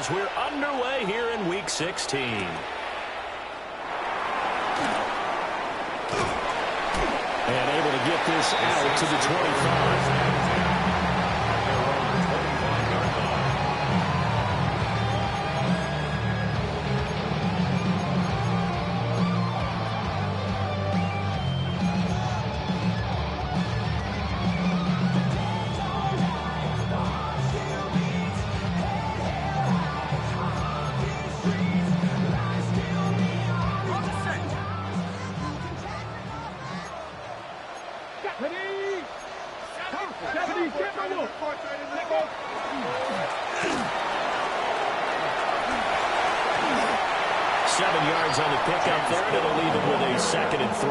as we're underway here in Week 16. And able to get this out to the 25. 7 yards on the pickup there, and it'll leave him with a 2nd and 3.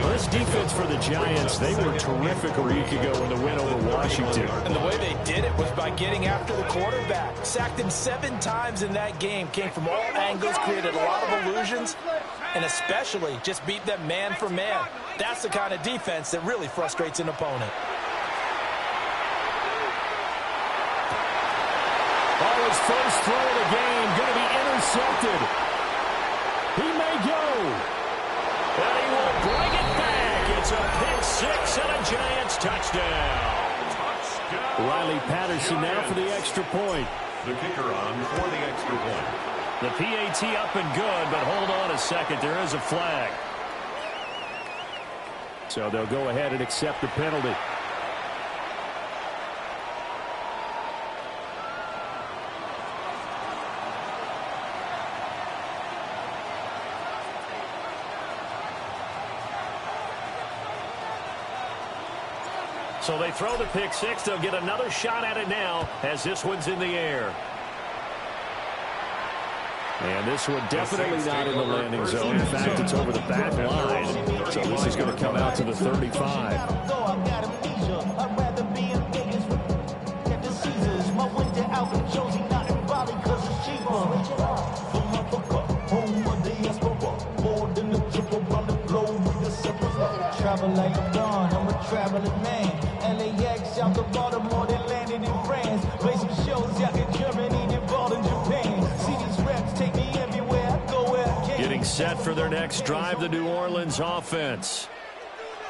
Well, this defense for the Giants, they were terrific a week ago in the win over Washington. And the way they did it was by getting after the quarterback. Sacked him 7 times in that game. Came from all angles, created a lot of illusions, and especially just beat them man for man. That's the kind of defense that really frustrates an opponent. Oh, his first throw of the game going to be intercepted. He may go. But he will bring it back. It's a pick 6 and a Giants touchdown. Riley Patterson now for the extra point. The kicker on for the extra point. The PAT up and good, but hold on a second. There is a flag. So they'll go ahead and accept the penalty. So they throw the pick 6. They'll get another shot at it now as this one's in the air. And this one definitely not in the landing zone. In fact, it's over the back line. So this is going to come out to the 35. Travel like I'm gone, I'm a traveling man. LAX out to Baltimore, they landed in France. Play some shows out in Germany, then ball in Japan. See these reps take me everywhere, I go where I can. Getting set for their next drive, the New Orleans offense.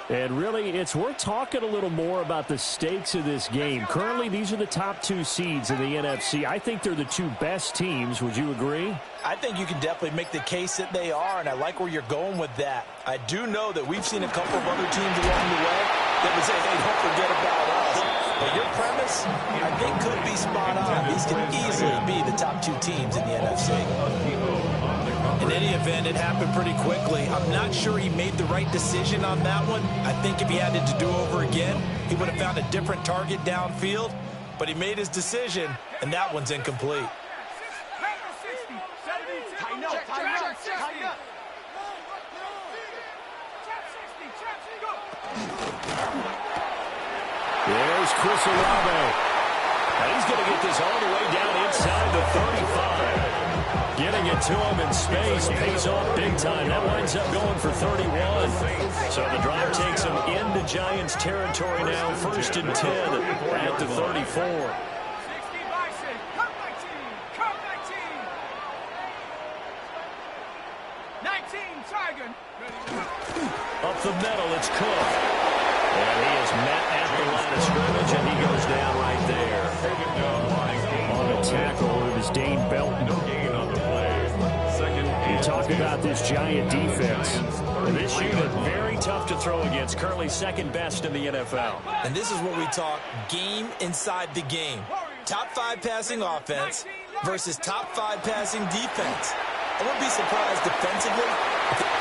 And really, it's worth talking a little more about the stakes of this game. Currently, these are the top 2 seeds in the NFC. I think they're the 2 best teams. Would you agree? I think you can definitely make the case that they are, and I like where you're going with that. I do know that we've seen a couple of other teams along the way that would say, hey, don't forget about us. But your premise, I think, could be spot on. These can easily be the top 2 teams in the NFC. In any event, it happened pretty quickly. I'm not sure he made the right decision on that one. I think if he had it to do over again, he would have found a different target downfield. But he made his decision, and that one's incomplete. There's Chris Olave. And he's going to get this all the way down inside the 35. Getting it to him in space pays off big time. That winds up going for 31. So the drive takes him into Giants territory now. 1st and 10 at the 34. Up the middle, it's Cook. And he is met at the line of scrimmage, and he goes down right there. On a tackle, it was Dane Belton. No gain on the play. You talk about this Giant defense. This unit, very tough to throw against. Currently 2nd best in the NFL. And this is what we talk game inside the game. Top 5 passing offense versus top 5 passing defense. I wouldn't be surprised defensively.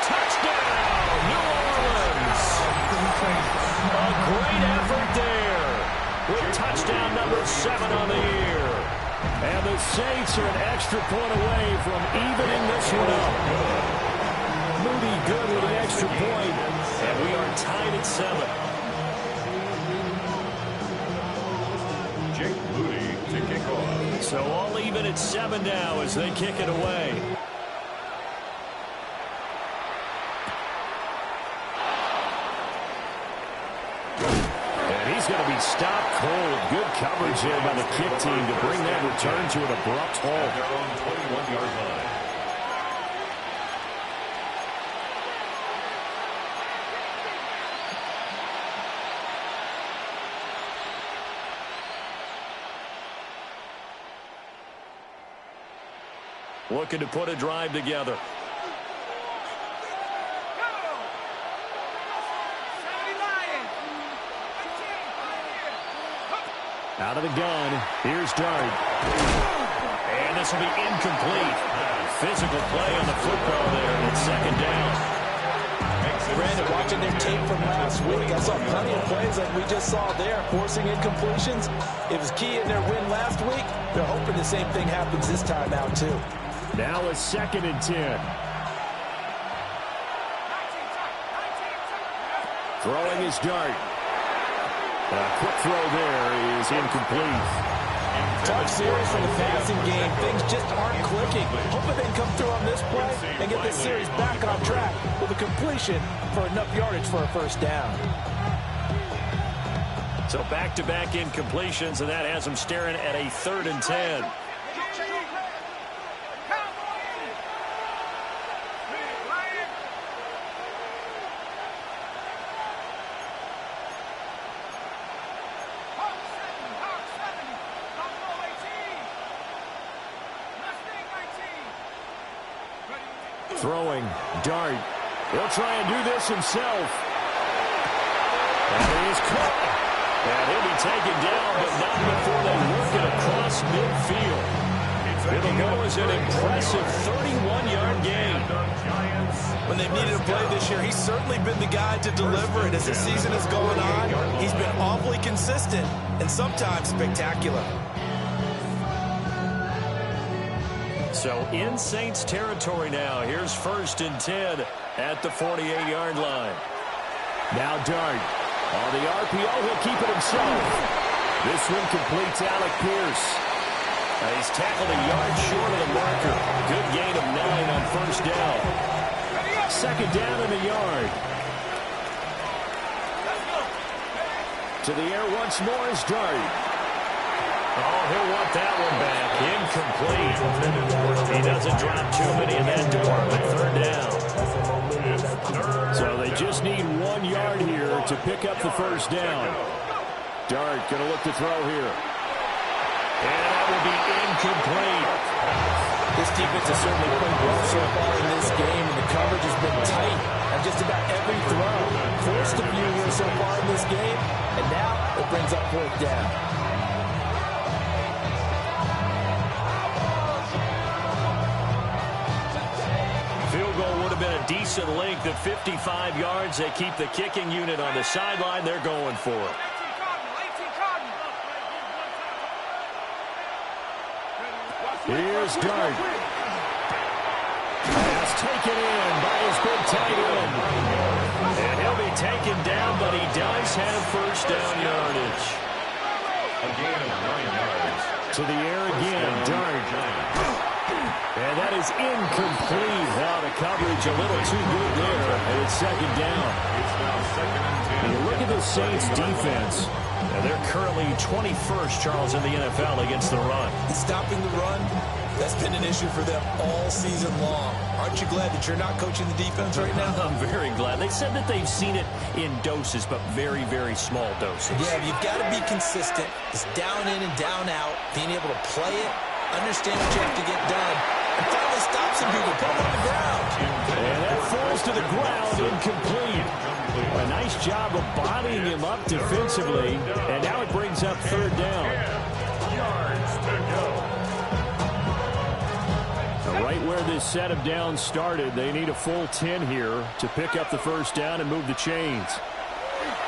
Touchdown, New Orleans. A great effort there with touchdown number 7 on the year. And the Saints are an extra point away from evening this one up. Moody good with the extra point, and we are tied at 7. Jake Moody to kick off. So all even at 7 now as they kick it away. And he's going to be stopped cold. Good coverage there by the kick team to bring that return to an abrupt halt. At their own 21-yard line. Looking to put a drive together. Out of the gun. Here's Dart. And this will be incomplete. Physical play on the football there, and it's second down. Brandon, watching their tape from last week, I saw plenty of plays like we just saw there, forcing incompletions. It was key in their win last week. They're hoping the same thing happens this time out, too. Now a 2nd and 10. Throwing his Dart. A quick throw there is incomplete. Tough series for the passing game. Things just aren't clicking. Hoping they can come through on this play and get this series back on track with a completion for enough yardage for a first down. So back-to-back incompletions, and that has them staring at a 3rd and 10. Throwing, Dart. He'll try and do this himself. And he is caught. And he'll be taken down, but not before they work it across midfield. It'll go as an impressive 31-yard gain. When they've needed a play this year, he's certainly been the guy to deliver it. As the season has gone on, he's been awfully consistent and sometimes spectacular. So in Saints territory now. Here's 1st and 10 at the 48-yard line. Now Dart. On the RPO, he'll keep it himself. This one completes Alec Pierce. He's tackled a yard short of the marker. Good gain of 9 on 1st down. 2nd down in the yard. To the air once more is Dart. Oh, he'll want that one back. Incomplete. He doesn't drop too many in that department. 3rd down. So they just need 1 yard here to pick up the first down. Dart going to look to throw here. And that will be incomplete. This defense has certainly played well so far in this game, and the coverage has been tight on just about every throw. Forced a few here so far in this game, and now it brings up 4th down. Field goal would have been a decent length of 55 yards. They keep the kicking unit on the sideline. They're going for it. Here's Dart. Pass taken in by his big tight end. And he'll be taken down, but he does have first down yardage. A gain of 9 yards. To the air again, Dart. And that is incomplete. Out of coverage, a little too good there. And it's 2nd down. It's now 2nd and 10. And you look at the Saints defense. And they're currently 21st, Charles, in the NFL against the run. Stopping the run, that's been an issue for them all season long. Aren't you glad that you're not coaching the defense right now? I'm very glad. They said that they've seen it in doses, but very, very small doses. Yeah, you've got to be consistent. It's down in and down out, being able to play it, understand what you have to get done, and finally stop some people, put them on the ground. And that falls to the ground, incomplete. A nice job of bodying him up defensively, and now it brings up 3rd down. Yards to go. Now, right where this set of downs started, they need a full 10 here to pick up the first down and move the chains.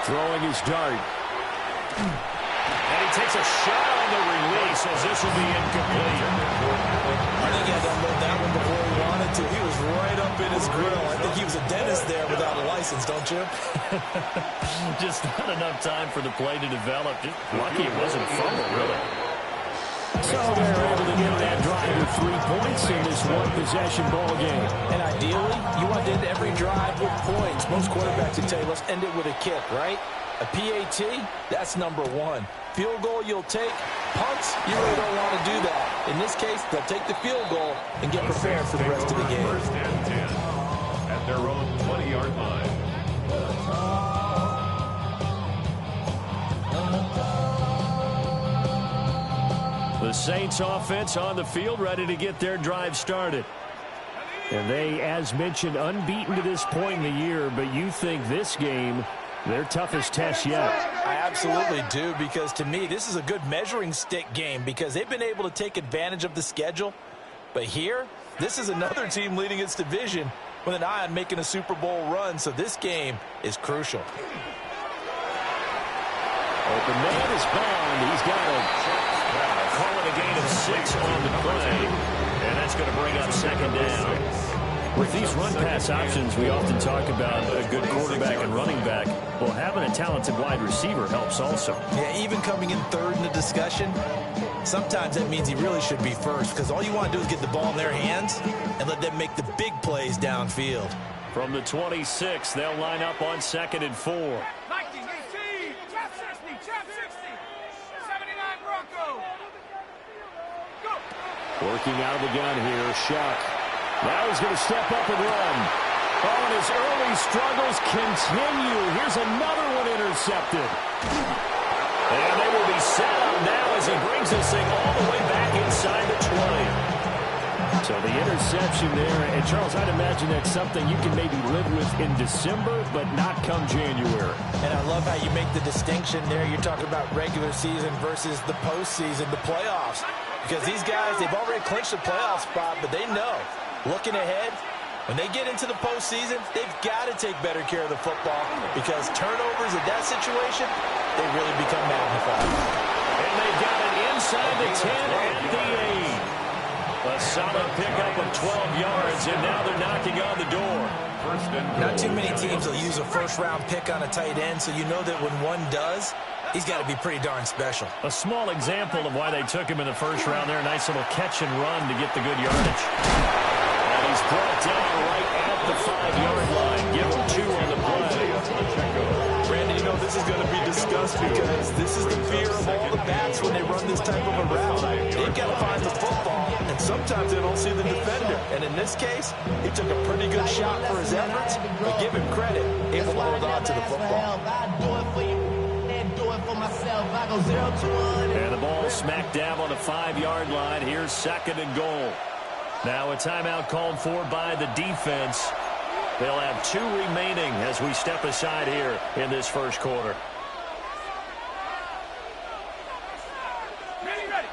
Throwing his Dart. And he takes a shot on the release as this will be incomplete. I think he had to unload that one before he wanted to. He was right up in his grill. I think he was a dentist there without a license, don't you? Just not enough time for the play to develop. Just lucky it wasn't a fumble, really. So they're able to get that drive with 3 points in this one-possession ball game. And ideally, you want to end every drive with points. Most quarterbacks would tell you, let's end it with a kick, right? A PAT, that's number one. Field goal you'll take. Punts, you really don't want to do that. In this case, they'll take the field goal and get prepared for the rest of the game. First and 10 at their own 20-yard line. The Saints offense on the field, ready to get their drive started. And they, as mentioned, unbeaten to this point in the year, but you think this game their toughest test yet? I absolutely do, because to me, this is a good measuring stick game because they've been able to take advantage of the schedule. But here, this is another team leading its division with an eye on making a Super Bowl run, so this game is crucial. Open man is bound. He's got it. Call it a gain of 6 on the play, and that's going to bring up second down. With these run-pass options, we often talk about a good quarterback and running back. Well, having a talented wide receiver helps also. Yeah, even coming in third in the discussion, sometimes that means he really should be first, because all you want to do is get the ball in their hands and let them make the big plays downfield. From the 26, they'll line up on 2nd and 4. 19, 18, trap 60, 79 Bronco. Go. Working out of the gun here, Shuck. Now he's going to step up and run. Oh, and his early struggles continue. Here's another one intercepted. And they will be set up now as he brings this thing all the way back inside the 20. So the interception there. And, Charles, I'd imagine that's something you can maybe live with in December, but not come January. And I love how you make the distinction there. You're talking about regular season versus the postseason, the playoffs. Because these guys, they've already clinched the playoff spot, but they know, looking ahead, when they get into the postseason, they've got to take better care of the football because turnovers in that situation, they really become magnified. And they've got it inside the 10 and the 8. A solid pickup of 12 yards, and now they're knocking on the door. Not too many teams will use a first-round pick on a tight end, so you know that when one does, he's got to be pretty darn special. A small example of why they took him in the first round there. A nice little catch and run to get the good yardage. And he's brought down right at the 5-yard line. Give him 2 on the play. Brandon, you know this is going to be discussed because this is the fear of all the backs when they run this type of a route. They've got to find the football, and sometimes they don't see the defender. And in this case, he took a pretty good shot for his efforts, but give him credit, able to hold on to the football. And the ball smack dab on the 5-yard line. Here's 2nd and goal. Now a timeout called for by the defense. They'll have 2 remaining as we step aside here in this first quarter. Ready.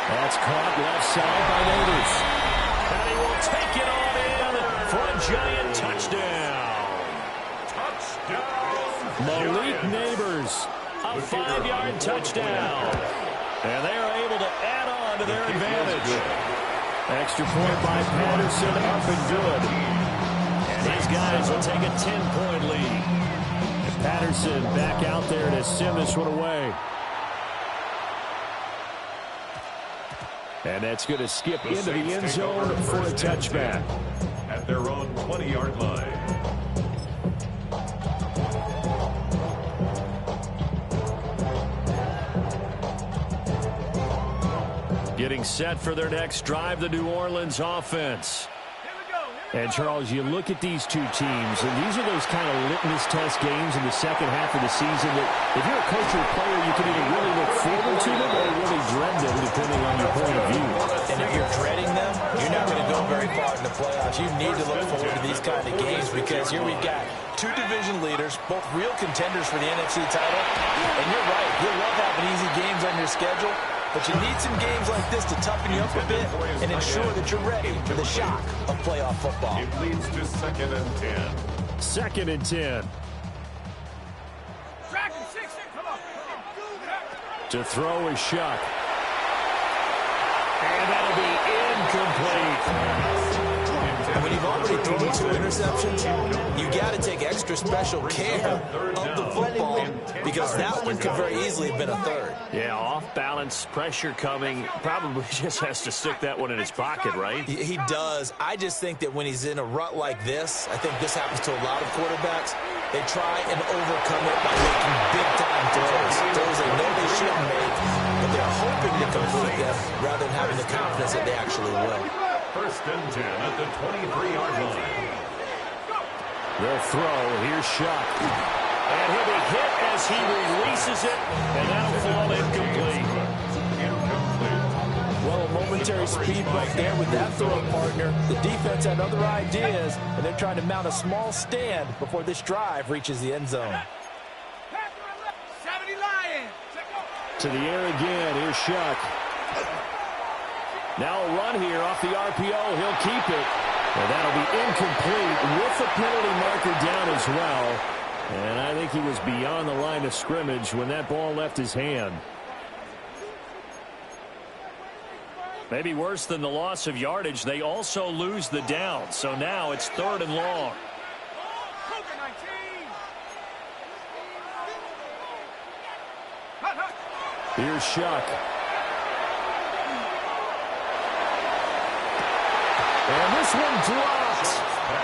That's caught left side by Neighbors. And he will take it on in for a giant touchdown. Malik Neighbors, a 5-yard touchdown. And they are able to add on to their advantage. Extra point by Patterson, up and good. And these guys will take a 10-point lead. And Patterson back out there to send this one away. And that's going to skip into the end zone for a touchback. At their own 20-yard line. Getting set for their next drive, the New Orleans offense. And, Charles, you look at these two teams, and these are those kind of litmus test games in the second half of the season that if you're a coach or a player, you can either really look forward to them or really dread them, depending on your point of view. And if you're dreading them, you're not going to go very far in the playoffs. You need to look forward to these kind of games because here we've got 2 division leaders, both real contenders for the NFC title. And you're right, you'll love having easy games on your schedule. But you need some games like this to toughen you up a bit and ensure that you're ready for the shock of playoff football. It leads to 2nd and 10. 2nd and 10. Tracking 6, come on. To throw is Shuck. And that'll be incomplete. And when you've already thrown 2 interceptions, you got to take extra special care of the football because that one could very easily have been a 3rd. Yeah, off balance, pressure coming. Probably just has to stick that one in his pocket, right? He does. I just think that when he's in a rut like this, I think this happens to a lot of quarterbacks, they try and overcome it by making big-time throws. Throws they know they shouldn't make, but they're hoping to complete them rather than having the confidence that they actually will. 1st and 10 at the 23-yard line. They'll throw. Here's Shuck. And he'll be hit as he releases it, and that'll fall incomplete. Well, a momentary speed bump there with that throw partner. The defense had other ideas, and they're trying to mount a small stand before this drive reaches the end zone. 70 Lions. To the air again. Here's Shuck. Now a run here off the RPO. He'll keep it. And that'll be incomplete with the penalty marker down as well. And I think he was beyond the line of scrimmage when that ball left his hand. Maybe worse than the loss of yardage, they also lose the down. So now it's 3rd and long. Here's Shuck. And this one dropped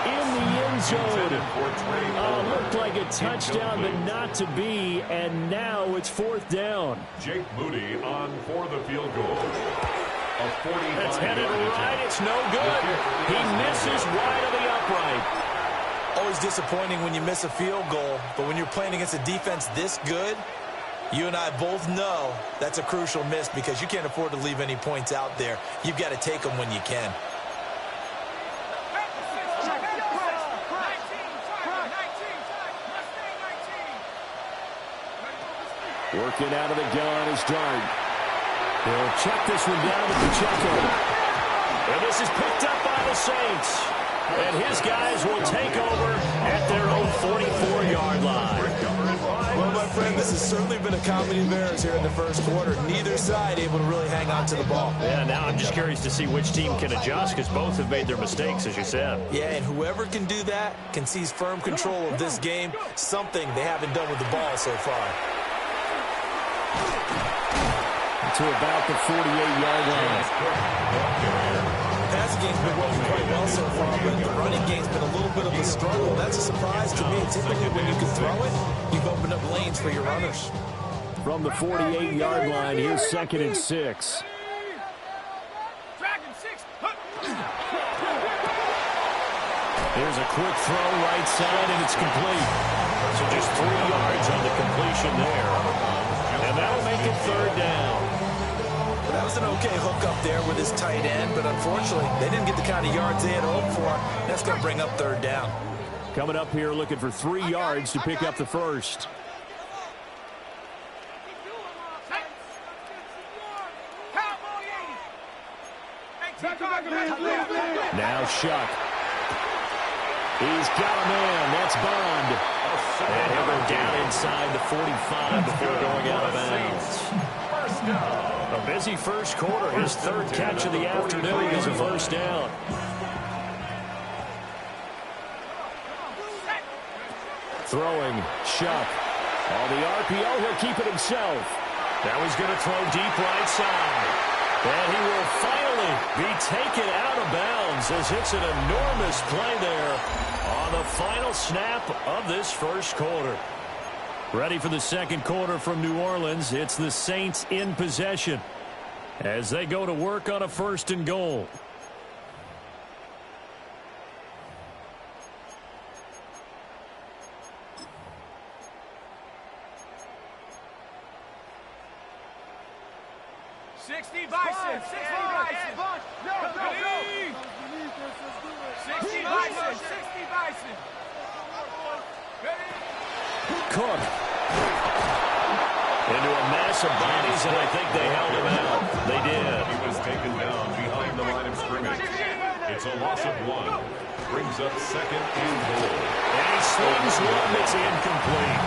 in the end zone. Looked like a touchdown, but not to be. And now it's 4th down. Jake Moody on for the field goal. It's headed right. It's no good. He misses wide of the upright. Always disappointing when you miss a field goal, but when you're playing against a defense this good, you and I both know that's a crucial miss because you can't afford to leave any points out there. You've got to take them when you can. Working out of the gun is Dart. He'll check this one down to Pacheco. And this is picked up by the Saints. And his guys will take over at their own 44-yard line. Well, my friend, this has certainly been a comedy of errors here in the first quarter. Neither side able to really hang on to the ball. Yeah, now I'm just curious to see which team can adjust because both have made their mistakes, as you said. Yeah, and whoever can do that can seize firm control of this game, something they haven't done with the ball so far. To about the 48-yard line. The passing game's been working quite well so far, but the running game's been a little bit of a struggle. That's a surprise to me. Typically, when you can throw it, you've opened up lanes for your runners. From the 48-yard line, here's 2nd and 6. Here's a quick throw right side, and it's complete. So just 3 yards on the completion there. And that'll make it 3rd down. That was an okay hook up there with his tight end, but unfortunately, they didn't get the kind of yards they had hoped for. That's going to bring up 3rd down. Coming up here looking for 3 yards to pick up the first. Now Shuck. He's got a man. That's Bond. And he'll go down inside the 45 before going out of bounds. A busy first quarter. His 3rd catch of the afternoon is a first down. Throwing, Shuck. On the RPO, he'll keep it himself. Now he's going to throw deep right side. And he will finally be taken out of bounds as it's an enormous play there on the final snap of this first quarter. Ready for the second quarter from New Orleans. It's the Saints in possession as they go to work on a 1st and goal. Bison! 60 Bison! Go, go, go! 60 Bison! 60 Bison! Cook. Into a mass of bodies, and I think they held him out. They did. He was taken down behind the line of scrimmage. It's a loss of 1. Brings up 2nd and goal. And he swings one that's incomplete.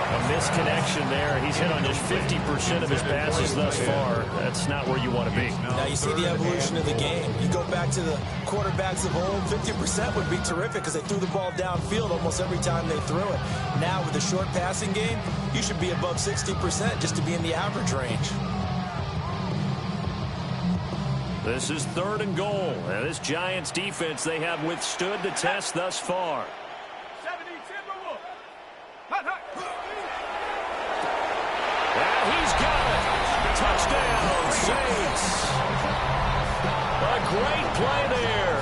A disconnection there. He's hit on just 50% of his passes thus far. That's not where you want to be. Now you see the evolution of the game. You go back to the quarterbacks of old, 50% would be terrific because they threw the ball downfield almost every time they threw it. Now with the short passing game, you should be above 60% just to be in the average range. This is 3rd and goal. Now this Giants defense, they have withstood the test thus far. And he's got it. Touchdown, Saints. A great play there.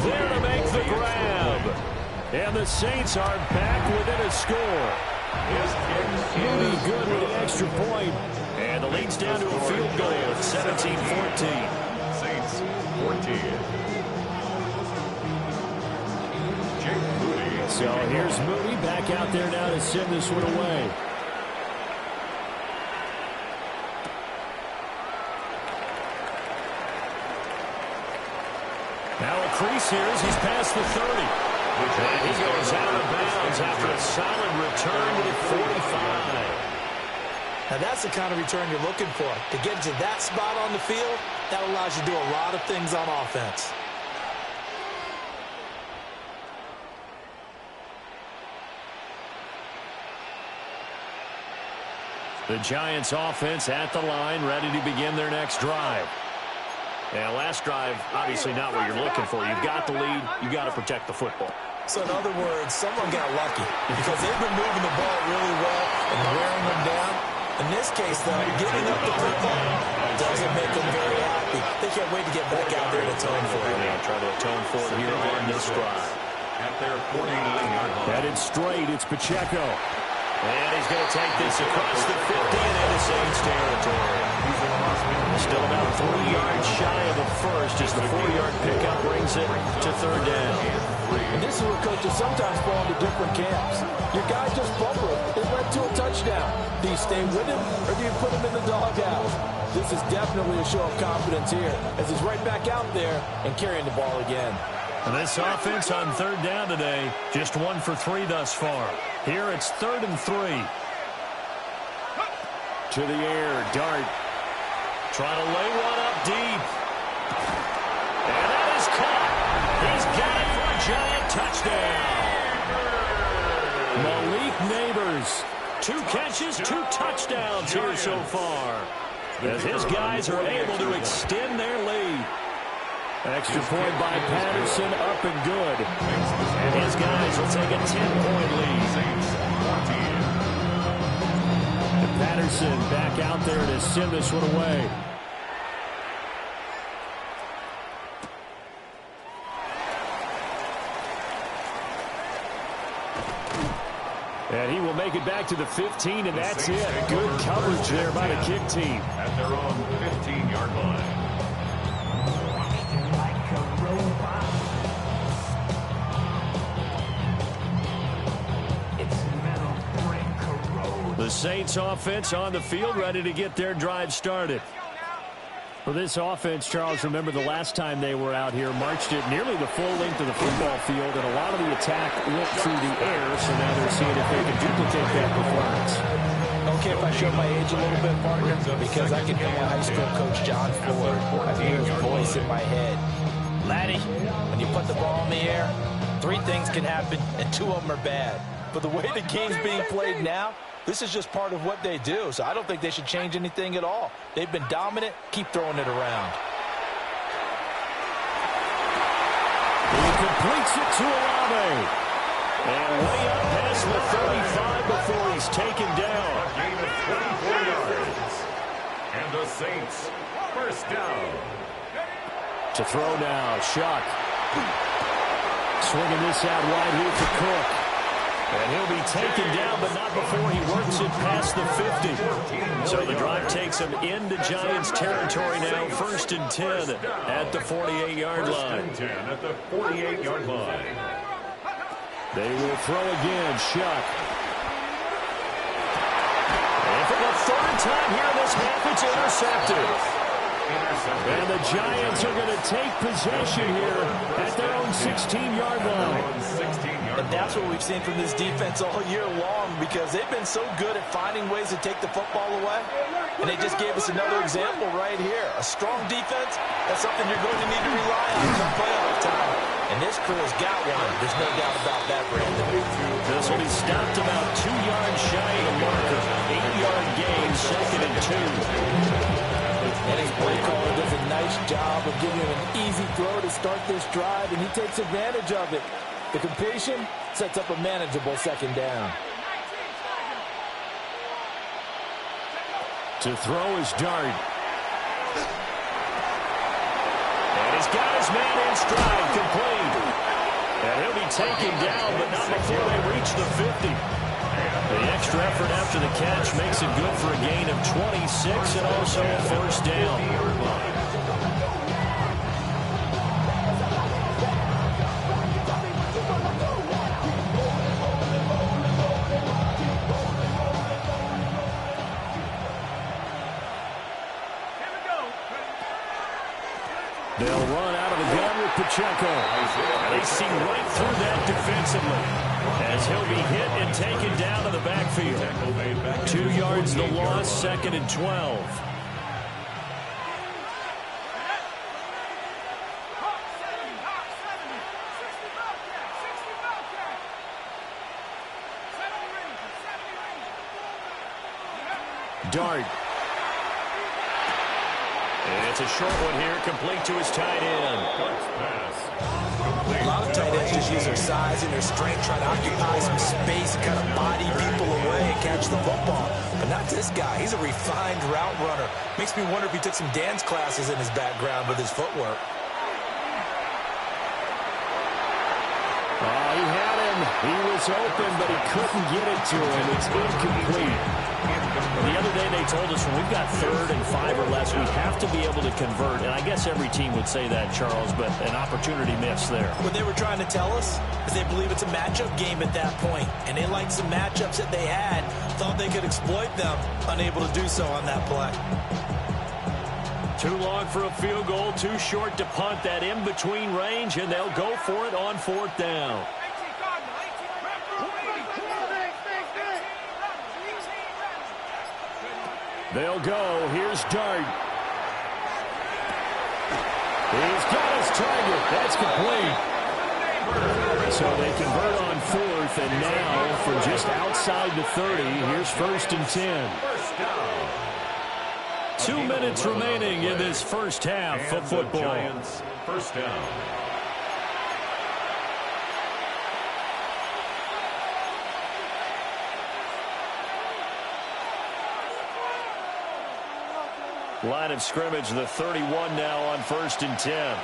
There to make the grab. And the Saints are back within a score. Moody good with an extra point. And the lead's down to a field goal at 17-14. Saints 14. So here's Moody back out there now to send this one away. Now a crease here as he's past the 30. And he goes out of bounds after a solid return to the 45. Now that's the kind of return you're looking for. To get to that spot on the field, that allows you to do a lot of things on offense. The Giants offense at the line, ready to begin their next drive. Yeah, last drive, obviously not what you're looking for. You've got the lead. You've got to protect the football. So in other words, someone got lucky because they've been moving the ball really well and wearing them down. In this case, though, giving up the football doesn't make them very happy. They can't wait to get back out there to atone for it. Yeah, try to atone for it here on this drive. At their 49-yard line. Headed straight, it's Pacheco. And he's going to take this across the 50 and into Saints territory. Still about 3 yards shy of a first as the 4-yard pickup brings it to 3rd down. And this is where coaches sometimes fall into different camps. Your guy just fumbled. It led to a touchdown. Do you stay with him or do you put him in the doghouse? This is definitely a show of confidence here as he's right back out there and carrying the ball again. And this offense on 3rd down today, just 1 for 3 thus far. Here it's 3rd and 3. To the air, Dart. Trying to lay one up deep. And that is caught. He's got it for a Giant touchdown. Malik Neighbors. 2 catches, 2 touchdowns here so far. As his guys are able to extend their lead. Extra point by Patterson, up and good. And his guys will take a 10-point lead. And Patterson back out there to send this one away. And he will make it back to the 15, and that's it. Good coverage there by the kick team. At their own 15-yard line. The Saints offense on the field, ready to get their drive started. For this offense, Charles, remember the last time they were out here, marched it nearly the full length of the football field, and a lot of the attack went through the air, so now they're seeing if they can duplicate that performance. Okay, if I show my age a little bit, partner, because I can hear my high school coach, John Ford. I can hear his voice in my head. Laddie, when you put the ball in the air, 3 things can happen, and 2 of them are bad. But the way the game's being played now, this is just part of what they do, so I don't think they should change anything at all. They've been dominant. Keep throwing it around. He completes it to Olave. And way up past the 35 before he's taken down. A gain of 24 yards. And the Saints, first down. To throw now, Shuck. Swinging this out wide here to Cook. And he'll be taken down, but not before he works it past the 50. So the drive takes him into Giants territory now, 1st and 10 at the 48-yard line. 1st and 10 at the 48-yard line. They will throw again, Shuck. And for the 3rd time here this half, it's intercepted. And the Giants are going to take possession here at their own 16-yard line. And that's what we've seen from this defense all year long, because they've been so good at finding ways to take the football away. And they just gave us another example right here. A strong defense, that's something you're going to need to rely on come playoff time. And this crew has got one. There's no doubt about that, Brandon. This will be stopped about 2 yards shy of the marker. 8-yard gain, 2nd and 2. And his play caller does a nice job of giving him an easy throw to start this drive, and he takes advantage of it. The completion sets up a manageable 2nd down. To throw is Dart. And he's got his man in stride, complete. And he'll be taken down, but not before they reach the 50. The extra effort after the catch makes it good for a gain of 26 and also a 1st down. They'll run out of the gun with Pacheco. They see right through that defensively, as he'll be hit and taken down to the backfield. 2 yards the loss, 2nd and 12. Dart. It's a short one here, complete to his tight end. A lot of tight ends just use their size and their strength, try to occupy some space and kind of body people away and catch the football. But not this guy. He's a refined route runner. Makes me wonder if he took some dance classes in his background with his footwork. He had him. He was open, but he couldn't get it to him. It's incomplete. The other day they told us when we've got 3rd and 5 or less, we have to be able to convert. And I guess every team would say that, Charles, but an opportunity missed there. What they were trying to tell us is they believe it's a matchup game at that point. And they liked some matchups that they had, thought they could exploit them, unable to do so on that play. Too long for a field goal, too short to punt. That in-between range, and they'll go for it on 4th down. They'll go. Here's Dart. He's got his target. That's complete. So they convert on 4th, and now from just outside the 30, here's 1st and 10. 2 minutes remaining in this first half of football. Giants, 1st down. Line of scrimmage, the 31 now on 1st and 10.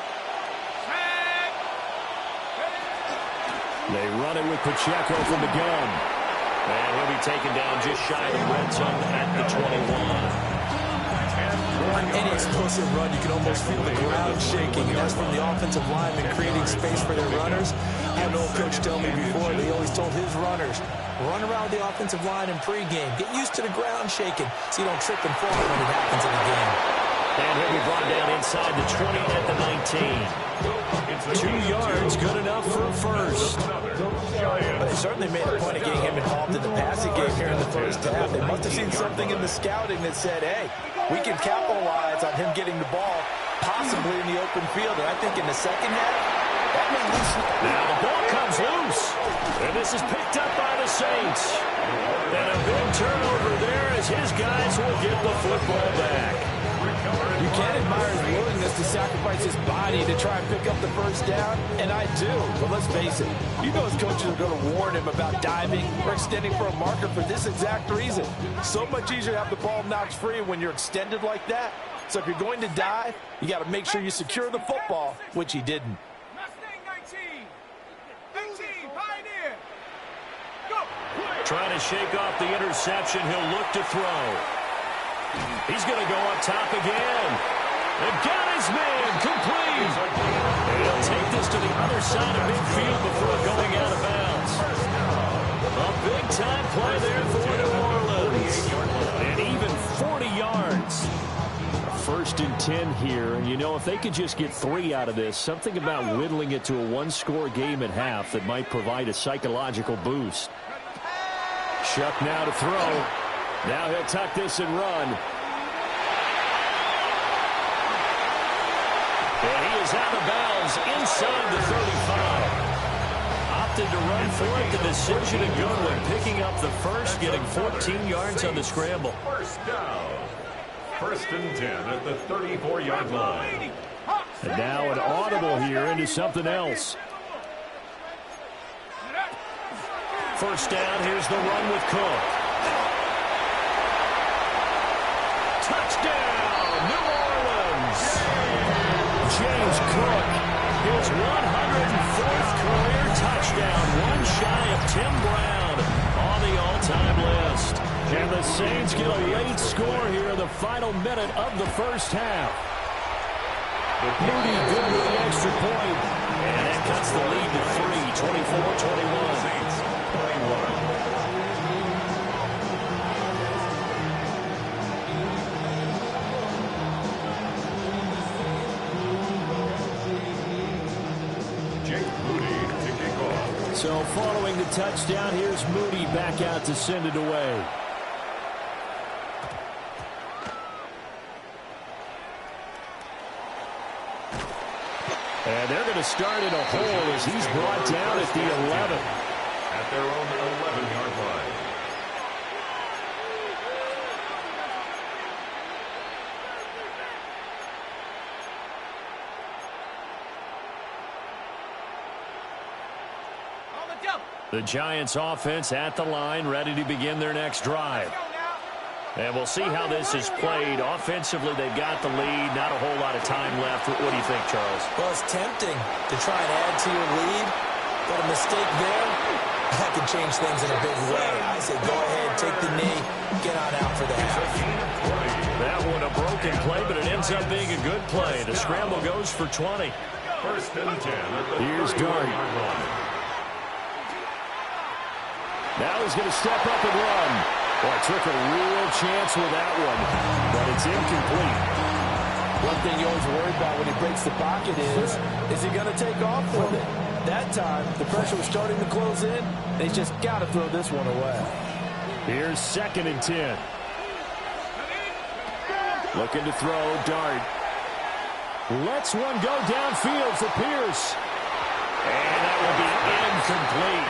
They run it with Pacheco from the gun. And he'll be taken down just shy of the red zone at the 21. On any explosive run, you can almost feel the ground shaking, and that's from the offensive linemen creating space for their runners. I had an old coach tell me before, they always told his runners, run around the offensive line in pregame. Get used to the ground shaking so you don't trip and fall when it happens in the game. And he'll be brought down inside the 20 at the 19. 2 yards, good enough for a first. But they certainly made a point of getting him involved in the passing game here in the first half. They must have seen something in the scouting that said, hey, we can capitalize on him getting the ball possibly in the open field. And I think in the second half, that may loosen. Now the ball comes loose. And this is picked up by the Saints. And a big turnover there as his guys will get the football back. You can't admire his willingness to sacrifice his body to try and pick up the first down, and I do. But let's face it, you know his coaches are going to warn him about diving or extending for a marker for this exact reason. So much easier to have the ball knocked free when you're extended like that. So if you're going to dive, you got to make sure you secure the football, which he didn't. Trying to shake off the interception, he'll look to throw. He's going to go up top again. And got his man complete. And he'll take this to the other side of midfield before going out of bounds. A big-time play there for New Orleans. And even 40 yards. 1st and 10 here. And, you know, if they could just get 3 out of this, something about whittling it to a one-score game at half that might provide a psychological boost. Shuck now to throw. Now he'll tuck this and run. And he is out of bounds inside the 35. Opted to run for it. The decision a good one. Picking up the first, getting 14 yards on the scramble. First down. 1st and 10 at the 34-yard line. And now an audible here into something else. First down, here's the run with Cook. Touchdown, New Orleans. James Cook, his 104th career touchdown, one shy of Tim Brown on the all-time list. And the Saints get a late score here in the final minute of the first half. Moody good with the extra point. And that cuts the lead to 3, 24-21. Saints 21. So following the touchdown, here's Moody back out to send it away. And they're going to start in a hole as he's brought down at the 11. At their own 11-yard line. The Giants offense at the line, ready to begin their next drive. And we'll see how this is played. Offensively, they've got the lead. Not a whole lot of time left. What do you think, Charles? Well, it's tempting to try and add to your lead, but a mistake there, that could change things in a big way. I say go ahead, take the knee, get on out for the half. That one a broken play, but it ends up being a good play. The scramble goes for 20. 1st and 10. Here's Dart. Now he's going to step up and run. Well, took a real chance with that one, but it's incomplete. One thing you always worry about when he breaks the pocket is he going to take off with it? That time, the pressure was starting to close in. They just got to throw this one away. Here's 2nd and 10. Looking to throw, Dart. Lets one go downfield for Pierce. And that will be incomplete.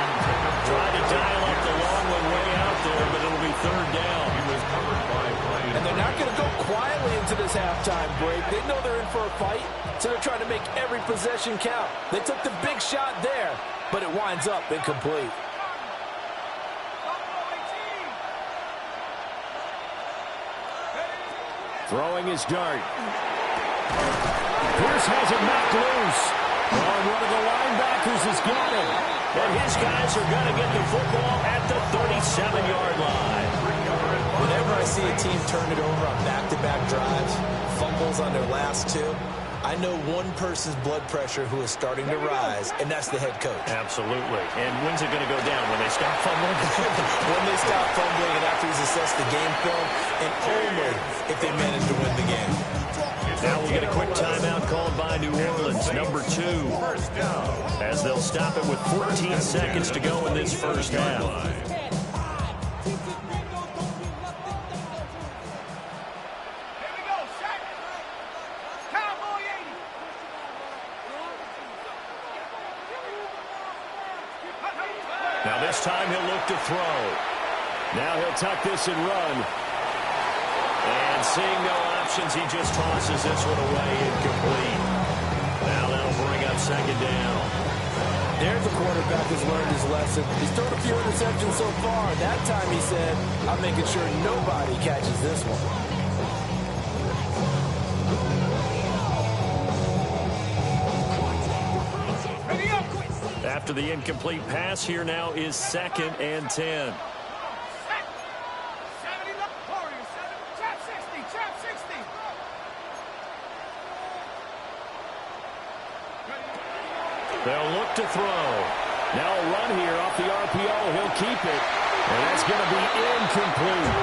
Trying to dial up the long one way out there, but it'll be 3rd down. He was covered by Brian. And they're not going to go quietly into this halftime break. They know they're in for a fight, so they're trying to make every possession count. They took the big shot there, but it winds up incomplete. Throwing his Dart. Pierce has it knocked loose. Oh, one of the linebackers has got it. And his guys are going to get the football at the 37-yard line. Whenever I see a team turn it over on back-to-back drives, fumbles on their last two, I know one person's blood pressure who is starting to rise, and that's the head coach. Absolutely. And when's it going to go down? When they stop fumbling? When they stop fumbling and after he's assessed the game film, and only if they manage to win the game. Now we'll get a quick timeout called by New Orleans, number 2, as they'll stop it with 14 seconds to go in this first half. Now this time he'll look to throw. Now he'll tuck this and run. And seeing no options, he just tosses this one away incomplete. Now that'll bring up 2nd down. There's the quarterback who's learned his lesson. He's thrown a few interceptions so far. That time he said, I'm making sure nobody catches this one. After the incomplete pass, here now is 2nd and 10. They'll look to throw. Now a run here off the RPO. He'll keep it. And that's going to be incomplete.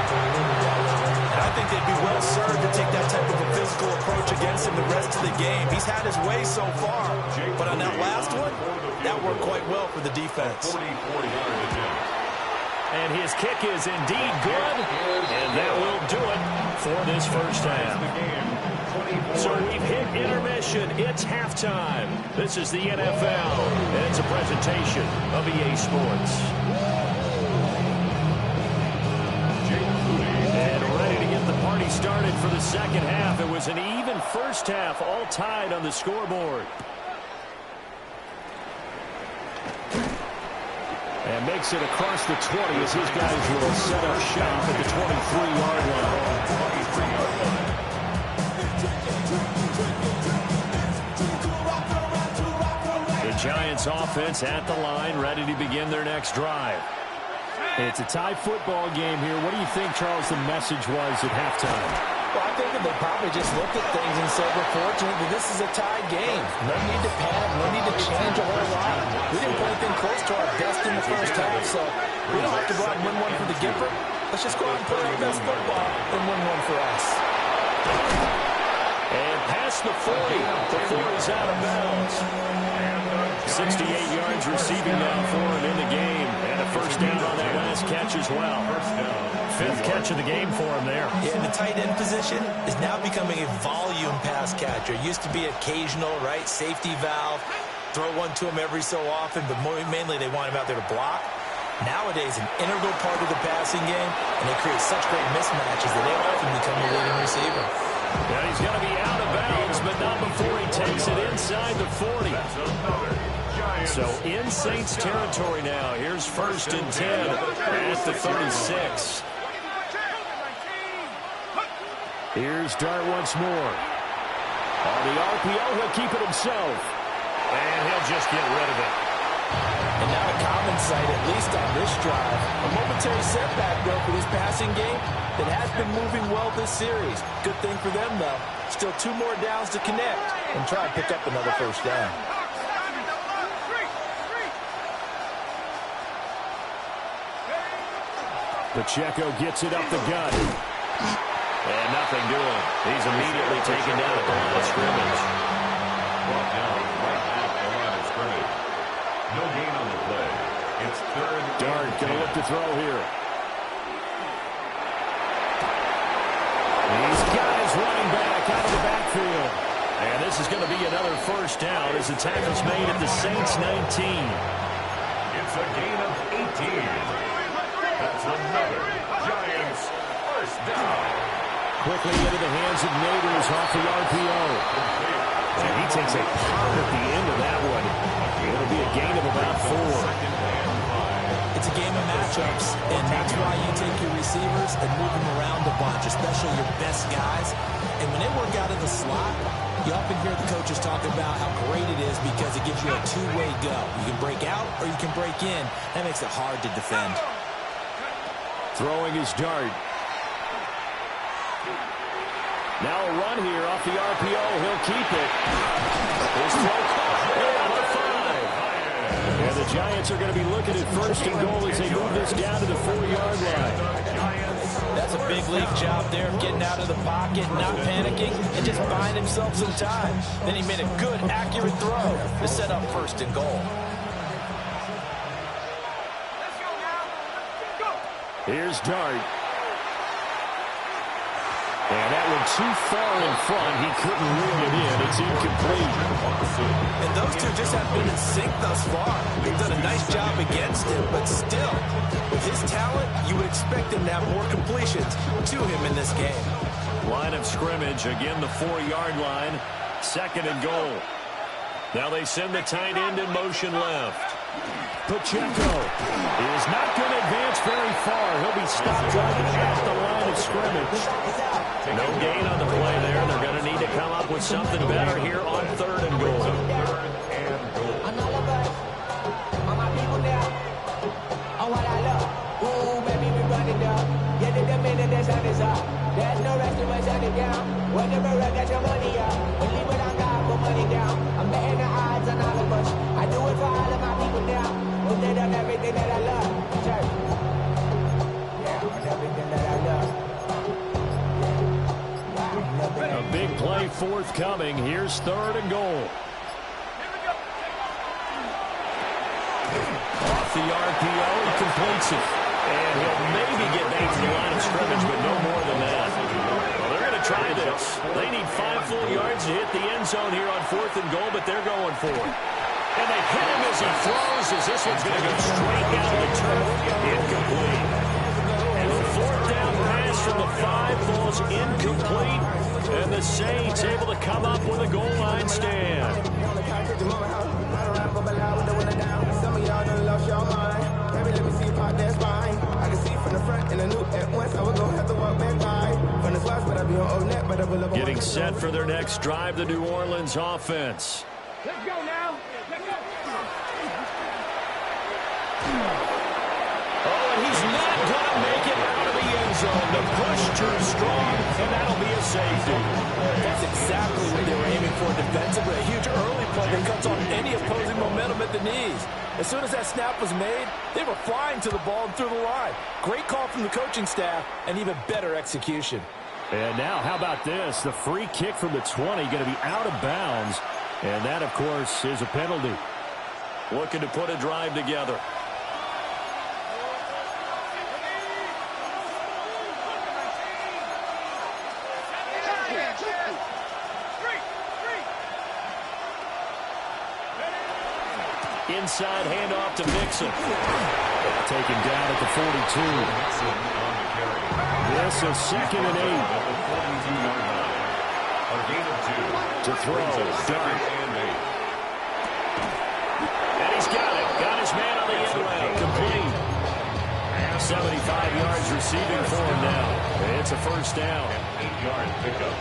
I think they'd be well served to take that type of a physical approach against him the rest of the game. He's had his way so far, but on that last one, that worked quite well for the defense. And his kick is indeed good, and that will do it for this first half. So we've hit intermission. It's halftime. This is the NFL, and it's a presentation of EA Sports. And ready to get the party started for the second half. It was an even first half, all tied on the scoreboard. And makes it across the 20 as his guys will set up shop at the 23-yard line. The Giants offense at the line, ready to begin their next drive. It's a tie football game here. What do you think, Charles, the message was at halftime? Well, I think that they probably just looked at things and said, we're fortunate that this is a tie game. No need to panic, no need to change a whole lot. We didn't play anything close to our best in the first half, so we don't have to go out and win one for the Gipper. Let's just go out and play our best football and win one for us. And past the 40, before he's out of bounds. 68 yards receiving now for him in the game. And a first down on that last catch as well. Fifth catch of the game for him there. Yeah, and the tight end position is now becoming a volume pass catcher. It used to be occasional, right? Safety valve. Throw one to him every so often, but mainly they want him out there to block. Nowadays, an integral part of the passing game, and they create such great mismatches that they often become a leading receiver. Yeah, he's going to be out of bounds, but not before he takes it inside the 40. So in Saints territory now. Here's 1st and 10 at the 36. Here's Dart once more. On the RPO, he'll keep it himself. And he'll just get rid of it. And now a common sight, at least on this drive. A momentary setback, though, for this passing game that has been moving well this series. Good thing for them, though. Still 2 more downs to connect and try and pick up another first down. Pacheco gets it up the gut. And nothing doing. He's immediately taken down at the line of scrimmage. Brought down right at the line of scrimmage. No gain on the play. It's 3rd. Dart going to look to throw here. He's got his running back out of the backfield. And this is going to be another first down as the tackle's made at the Saints 19. It's a gain of 18. That's another Giants first down. Quickly into the hands of Neighbors off the RPO. And he takes a pop at the end of that one. It'll be a gain of about 4. It's a game of matchups, and that's why you take your receivers and move them around a bunch, especially your best guys. And when they work out in the slot, you often hear the coaches talk about how great it is because it gives you a two-way go. You can break out or you can break in. That makes it hard to defend. Throwing his Dart. Now a run here off the RPO. He'll keep it. His throw caught at the 5. And the Giants are going to be looking at 1st and goal as they move this down to the 4-yard line. That's a big league job there of getting out of the pocket, not panicking, and just buying himself some time. Then he made a good, accurate throw to set up 1st and goal. Here's Dart. And that one too far in front. He couldn't reel it in. It's incomplete. And those two just have been in sync thus far. They've done a nice job against him, but still, with his talent, you would expect him to have more completions to him in this game. Line of scrimmage, again the 4-yard line. 2nd and goal. Now they send the tight end in motion left. Pacheco is not going to advance very far. He'll be stopped right at the line of scrimmage. No gain on the play there. They're going to need to come up with something better here on 3rd and goal. There's no rest to my shut it down. Whenever I get your money up, believe it on God, put money down. I'm betting the odds on all of us. I do it for all of my people now. Who did on everything that I love. Church. Yeah, on everything that I love. Yeah. forthcoming. Here's 3rd and goal. Off the RPO, he completes it. And he'll maybe get back to the line of scrimmage, but no more than that. Well, they're going to try this. They need 5 full yards to hit the end zone here on 4th and goal, but they're going for it. And they hit him as he throws, as this one's going to go straight down the turf. Incomplete. And the 4th down pass from the 5 falls incomplete. And the Saints able to come up with a goal line stand. Getting set for their next drive, the New Orleans offense. Let's go now. Let's go. Oh, and he's not going to make it out of the end zone. The push too strong, and that'll be a safety. That's exactly what they were aiming for defensively. A huge early play that cuts off any opposing momentum at the knees. As soon as that snap was made, they were flying to the ball and through the line. Great call from the coaching staff, and even better execution. And now, how about this? The free kick from the 20 going to be out of bounds. And that, of course, is a penalty. Looking to put a drive together. Inside handoff to Mixon. Taken down at the 42. This is 2nd and 8. To throw. Dart. And he's got it. Got his man on the end route. Complete. 75 yards receiving for him now. It's a 1st down. 8-yard pickup.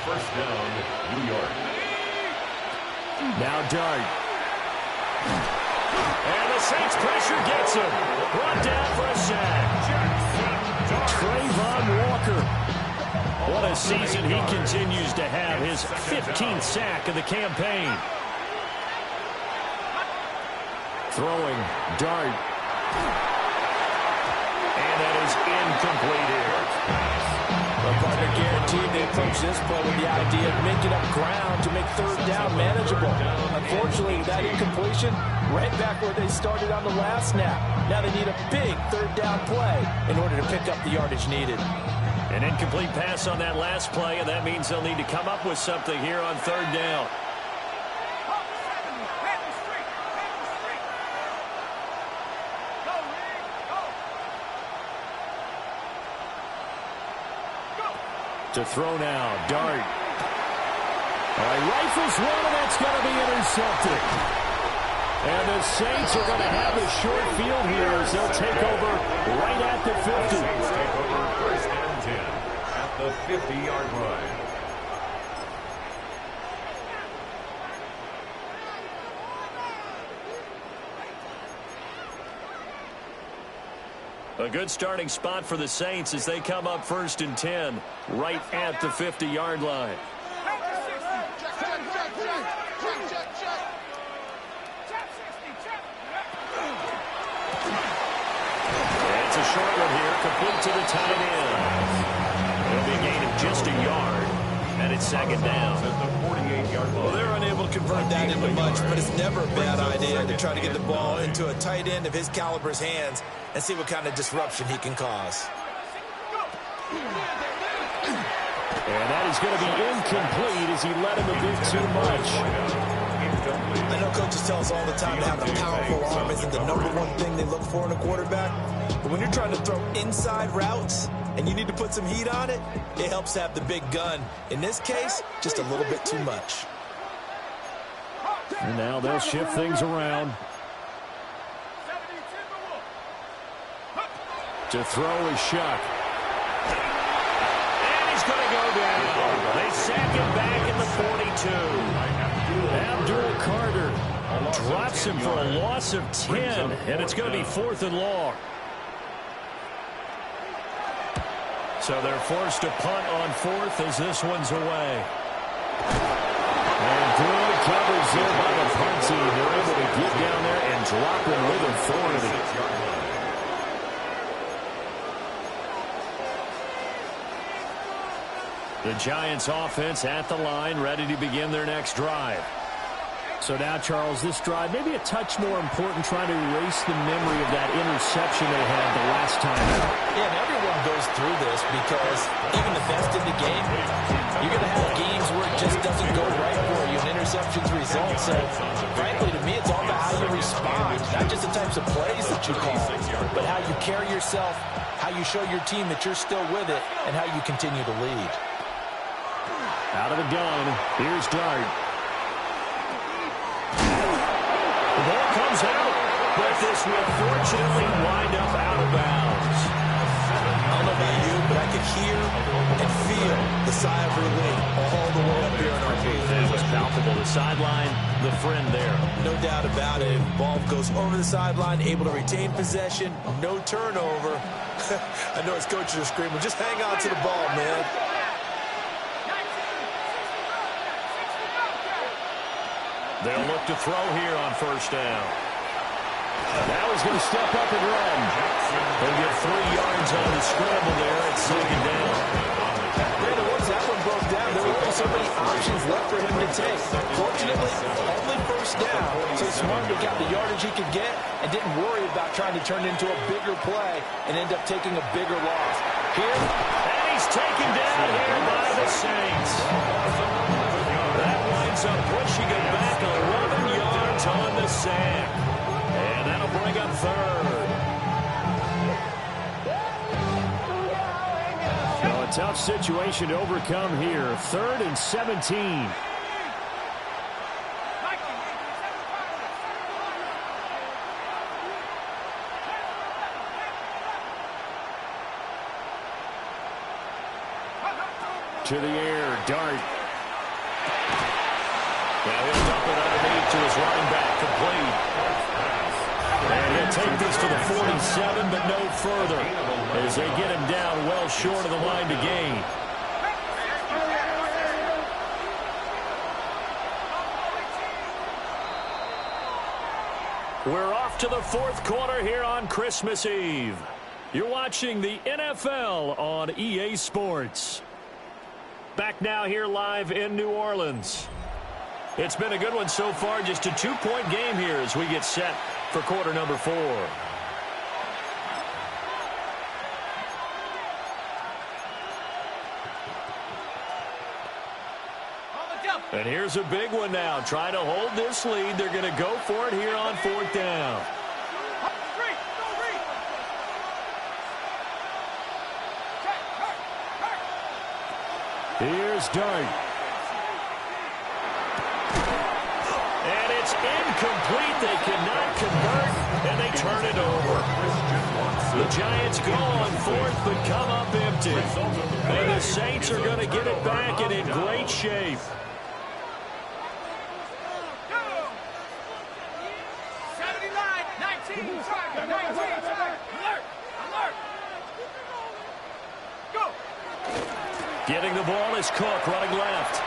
1st down, New York. Now Dart. And the Saints pressure gets him. Brought down for a sack. Trayvon Walker. What a season he continues to have. His 15th sack of the campaign. Throwing. Dart. And that is incomplete here. The partner guaranteed they approach this play with the idea of making up ground to make 3rd down manageable. Unfortunately, with that incompletion, right back where they started on the last snap. Now they need a big 3rd down play in order to pick up the yardage needed. An incomplete pass on that last play, and that means they'll need to come up with something here on 3rd down. To throw now, Dart. All right, rifles one, and that's going to be intercepted. And the Saints are going to have a short field here as they'll take over right at the 50. Saints take over 1st and 10 at the 50-yard line. A good starting spot for the Saints as they come up 1st and 10 right at the 50-yard line. It's a short one here, complete to the tight end. It'll be a gain of just a yard, and it's 2nd down. At the 48-yard line. Well, they're unable to convert that into much, but it's never a bad idea to try to get the ball into a tight end of his caliber's hands and see what kind of disruption he can cause. And that is going to be incomplete as he let him a bit too much. I know coaches tell us all the time that having a powerful arm isn't the #1 thing they look for in a quarterback. But when you're trying to throw inside routes and you need to put some heat on it, it helps to have the big gun. In this case, just a little bit too much. And now they'll shift things around. To throw is Shuck. And he's going to go down. They sack him back in the 42. Abdul Carter drops him for a loss of 10, and it's going to be 4th and long. So they're forced to punt on 4th as this one's away. And good coverage there by the punt team. They're able to get down there and drop him with authority. The Giants offense at the line, ready to begin their next drive. So now, Charles, this drive maybe a touch more important, trying to erase the memory of that interception they had the last time out. Yeah, and everyone goes through this because even the best in the game, you're going to have games where it just doesn't go right for you, and interceptions result. So, frankly, to me, it's all about how you respond, not just the types of plays that you call, but how you carry yourself, how you show your team that you're still with it, and how you continue to lead. Out of the gun, here's Dart. The ball comes out, but this will fortunately wind up out of bounds. I don't know about you, but I can hear and feel the sigh of relief all the way up here in our booth. It was palpable. The sideline, the friend there. No doubt about it. Ball goes over the sideline, able to retain possession, no turnover. I know his coaches are screaming, just hang on to the ball, man. They'll look to throw here on first down. Now he's going to step up and run. They'll get 3 yards on the scramble there at second down. Brandon, once that one broke down, there were only so many options left for him to take. Fortunately, only first down, so smartly got the yardage he could get and didn't worry about trying to turn it into a bigger play and end up taking a bigger loss. Here, and he's taken down here by the Saints. That winds up pushing him back 11 yards on the sack. And that'll bring up third. So a tough situation to overcome here. 3rd and 17. To the air, Dart. Now he'll dump it underneath to his running back, complete. And he'll take this to the 47, but no further, as they get him down well short of the line to gain. We're off to the 4th quarter here on Christmas Eve. You're watching the NFL on EA Sports. Back now here live in New Orleans. It's been a good one so far. Just a 2-point game here as we get set for quarter number 4. And here's a big one now. Trying to hold this lead. They're going to go for it here on 4th down. Here's Dart. And it's incomplete. They cannot convert, and they turn it over. The Giants go on 4th, but come up empty. And the Saints are going to get it back and in great shape. Getting the ball is Cook, running left.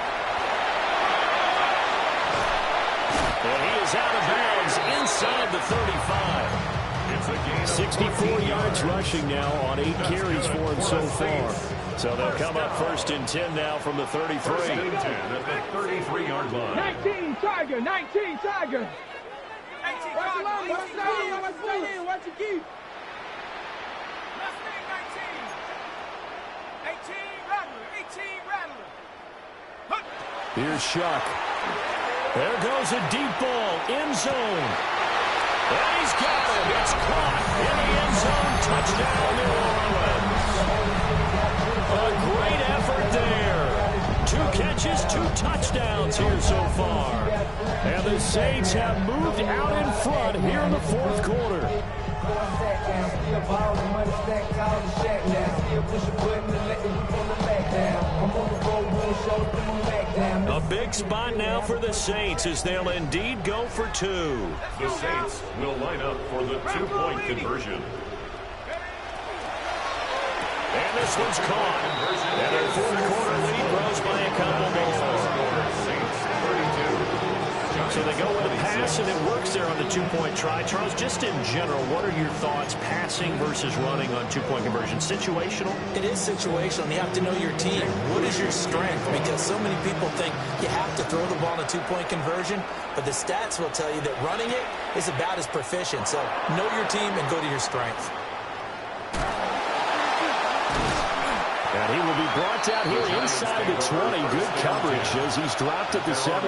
And he is out of bounds inside the 35. 64 yards rushing now on 8 carries for him so far. So they'll come up 1st and 10 now from the 33. 1st and 10 at the 33-yard line. 19 Tiger, 19 Tiger. 19 Tiger, watch the key. 18 Rattler. Here's Shuck. There goes a deep ball, end zone. And he's got it. It's caught in the end zone. Touchdown, New Orleans. A great effort there. 2 catches, 2 touchdowns here so far. And the Saints have moved out in front here in the 4th quarter. A big spot now for the Saints as they'll indeed go for 2. The Saints will line up for the 2-point conversion. And this one's caught. And their 4th quarter lead grows by a couple more. Saints 32. So So they go with a pass, and it works there on the two-point try. Charles, just in general, what are your thoughts passing versus running on two-point conversion? Situational? It is situational, and you have to know your team. What is your strength? Because so many people think you have to throw the ball in a two-point conversion, but the stats will tell you that running it is about as proficient. So know your team and go to your strength. And he will be brought down here inside the 20. Good coverage as he's dropped at the 7.